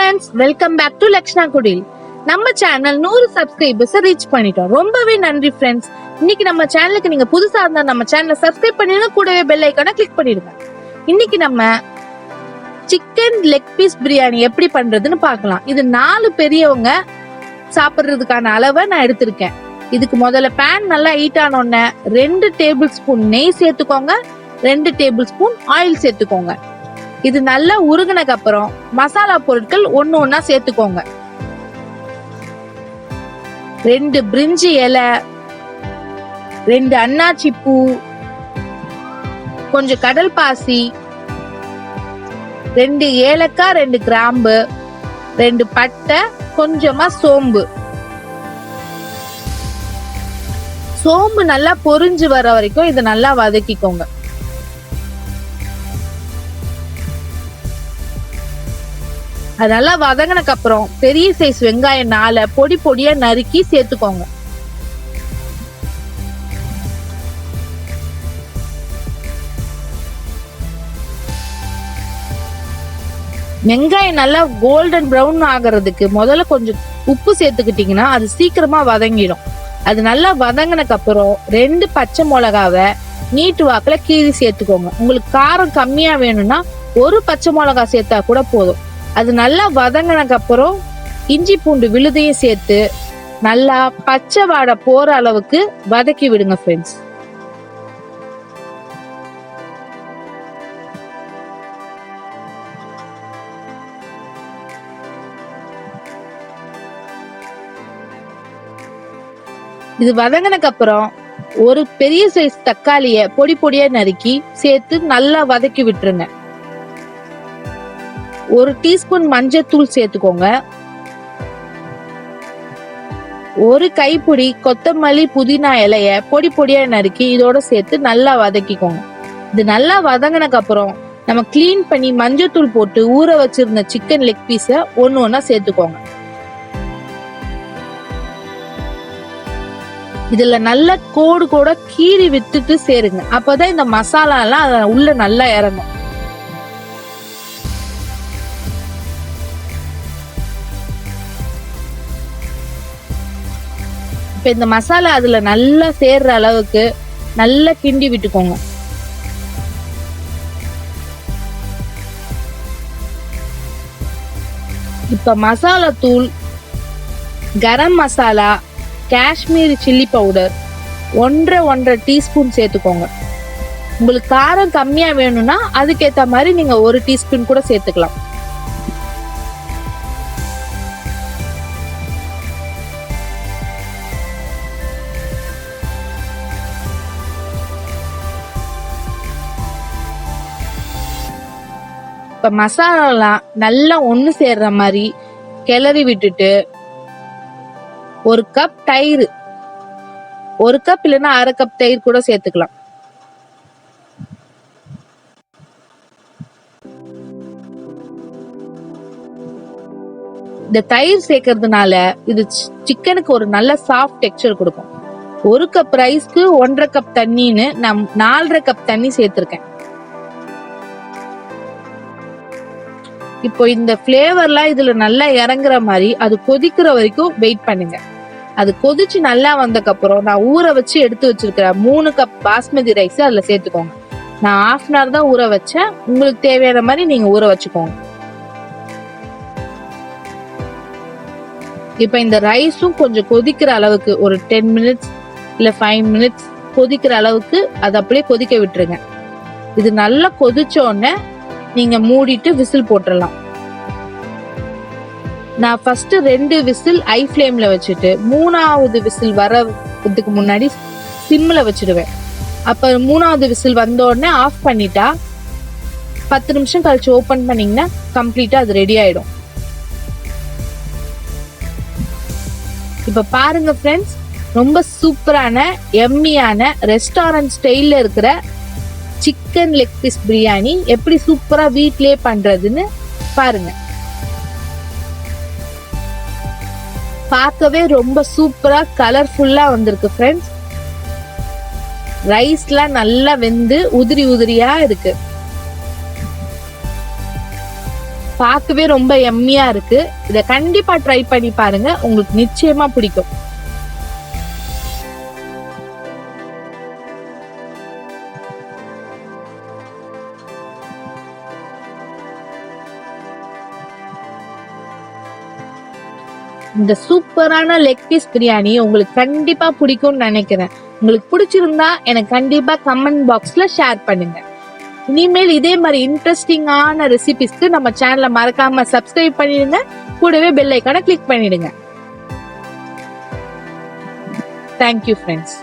Friends, welcome back to Lakshna Kudil. நம்ம channel 100 subscribers reach பண்ணிட்டோம். ரொம்பவே நன்றி ஃப்ரெண்ட்ஸ். இன்னைக்கு நம்ம சேனலுக்கு நீங்க புதுசா இருந்தா நம்ம சேனலை சப்ஸ்கிரைப் பண்ணிடுங்க, கூடவே பெல் ஐகானை கிளிக் பண்ணிடுங்க. இன்னைக்கு நம்ம சிக்கன் லெக் பீஸ் பிரியாணி எப்படி பண்றதுன்னு பார்க்கலாம். இது 4 பெரியவங்க சாப்பிடுறதுக்கான அளவை நான் எடுத்திருக்கேன். இதுக்கு முதல்ல பேன் நல்லா ஹீட் ஆனோடனே 2 டேபிள் ஸ்பூன் நெய் சேர்த்துக்கோங்க, 2 டேபிள் ஸ்பூன் ஆயில் சேர்த்துக்கோங்க. இது நல்லா உருகுனக்கு அப்புறம் மசாலா பொருட்கள் ஒண்ணா சேர்த்துக்கோங்க. 2 பிரிஞ்சி இலை, 2 அன்னாச்சி பூ, கொஞ்சம் கடல் பாசி, 2 ஏலக்காய், 2 கிராம்பு, 2 பட்டை, கொஞ்சமா சோம்பு. சோம்பு நல்லா பொரிஞ்சு வர வரைக்கும் இதை நல்லா வதக்கிக்கோங்க. அதனால வதங்கினக்கு அப்புறம் பெரிய சைஸ் வெங்காயம் 4 பொடி பொடியா நறுக்கி சேர்த்துக்கோங்க. வெங்காயம் நல்லா கோல்டன் பிரவுன் ஆகிறதுக்கு முதல்ல கொஞ்சம் உப்பு சேர்த்துக்கிட்டீங்கன்னா அது சீக்கிரமா வதங்கிடும். அது நல்லா வதங்கினக்கு அப்புறம் 2 பச்சை மிளகாவை நீட்டு வாக்குல கீறி சேர்த்துக்கோங்க. உங்களுக்கு காரம் கம்மியா வேணும்னா 1 பச்சை மிளகா சேர்த்தா கூட போதும். அது நல்லா வதங்கினக்கு அப்புறம் இஞ்சி பூண்டு விழுதையும் சேர்த்து நல்லா பச்சை வாடை போற அளவுக்கு வதக்கி விடுங்க ஃப்ரெண்ட்ஸ். இது வதங்கினக்கு அப்புறம் ஒரு பெரிய சைஸ் தக்காளிய பொடி பொடியா நறுக்கி சேர்த்து நல்லா வதக்கி விட்டுருங்க. 1 டீஸ்பூன் மஞ்சத்தூள் சேர்த்துக்கோங்க. 1 கைப்பிடி கொத்தமல்லி புதினா இலைய பொடி பொடியா நறுக்கி இதோட சேர்த்து நல்லா வதக்கிக்கோங்க. இது நல்லா வதங்கினக்கு அப்புறம் நம்ம கிளீன் பண்ணி மஞ்சத்தூள் போட்டு ஊற வச்சிருந்த சிக்கன் லெக் பீஸ ஒண்ணா சேர்த்துக்கோங்க. இதுல நல்ல கோடு கூட கீறி விட்டுட்டு சேருங்க. அப்பதான் இந்த மசாலா எல்லாம் உள்ள நல்லா இறங்கும். இப்ப இந்த மசாலா அதுல நல்லா சேர்ற அளவுக்கு நல்லா கிண்டி விட்டுக்கோங்க. இப்ப மசாலா தூள், garam masala, Kashmiri chilli powder 1.5 teaspoon சேர்த்துக்கோங்க. உங்களுக்கு காரம் கம்மியா வேணும்னா அதுக்கேத்த மாதிரி நீங்க 1 டீஸ்பூன் கூட சேர்த்துக்கலாம். இப்ப மசாலா நல்லா ஒண்ணு சேர்ற மாதிரி கிளறி விட்டுட்டு 1 கப் தயிர், 1 கப் இல்லைன்னா 1/2 கப் தயிர் கூட சேர்த்துக்கலாம். இந்த தயிர் சேர்க்கறதுனால இது சிக்கனுக்கு ஒரு நல்ல சாஃப்ட் டெக்ஸ்சர் கொடுக்கும். 1 கப் ரைஸ்க்கு 1.5 கப் தண்ணின்னு நான் 4.5 கப் தண்ணி சேர்த்திருக்கேன். இப்போ இந்த பிளேவர்லாம் இதுல நல்லா இறங்குற மாதிரி அது கொதிக்கிற வரைக்கும் வெயிட் பண்ணுங்க. அது கொதிச்சு நல்லா வந்ததுக்கு அப்புறம் நான் ஊற வச்சு எடுத்து வச்சிருக்கிற 3 கப் பாஸ்மதி ரைஸ் அதுல சேர்த்துக்கோங்க. நான் 1/2 hour தான் ஊற வச்சேன். உங்களுக்கு தேவையான மாதிரி நீங்க ஊற வச்சுக்கோங்க. இப்ப இந்த ரைஸும் கொஞ்சம் கொதிக்கிற அளவுக்கு ஒரு 10 மினிட்ஸ் இல்ல 5 மினிட்ஸ் கொதிக்கிற அளவுக்கு அதை அப்படியே கொதிக்க விட்டுருங்க. இது நல்லா கொதிச்ச உடனே நீங்க மூடிட்டு விசில் போட்டுடலாம். நான் ஃபர்ஸ்ட் 2 விசில் ஹை ஃப்ளேம்ல வச்சுட்டு 3வது விசில் வரதுக்கு முன்னாடி சிம்ல வச்சிடுவேன். அப்ப 3வது விசில் வந்த உடனே ஆஃப் பண்ணிட்டா 10 நிமிஷம் கழிச்சு ஓபன் பண்ணீங்கன்னா கம்ப்ளீட்டா அது ரெடி ஆயிடும். இப்ப பாருங்க ஃப்ரெண்ட்ஸ், ரொம்ப சூப்பரான எம்மியான ரெஸ்டாரண்ட் ஸ்டைல்ல இருக்கிற சிக்கன் லெக் பீஸ் பிரியாணி எப்படி சூப்பரா வீட்லயே பண்றதுன்னு பாருங்க. பார்க்கவே ரொம்ப சூப்பரா கலர்ஃபுல்லா வந்திருக்கு ஃப்ரெண்ட்ஸ். ரைஸ்லாம் நல்லா வெந்து உதிரி உதிரியா இருக்கு. பார்க்கவே ரொம்ப எம்மியா இருக்கு. இத கண்டிப்பா ட்ரை பண்ணி பாருங்க, உங்களுக்கு நிச்சயமா பிடிக்கும். இந்த சூப்பரான லெக் பீஸ் பிரியாணி உங்களுக்கு கண்டிப்பா பிடிக்கும்னு நினைக்கிறேன். உங்களுக்கு பிடிச்சிருந்தா எனக்கு கண்டிப்பா கமெண்ட் பாக்ஸ்ல ஷேர் பண்ணுங்க. இனிமேல் இதே மாதிரி இன்ட்ரெஸ்டிங்கான ரெசிபிஸ்க்கு நம்ம சேனலை மறக்காம சப்ஸ்கிரைப் பண்ணிடுங்க. கூடவே பெல் ஐக்கானை கிளிக் பண்ணிடுங்க. Thank you friends.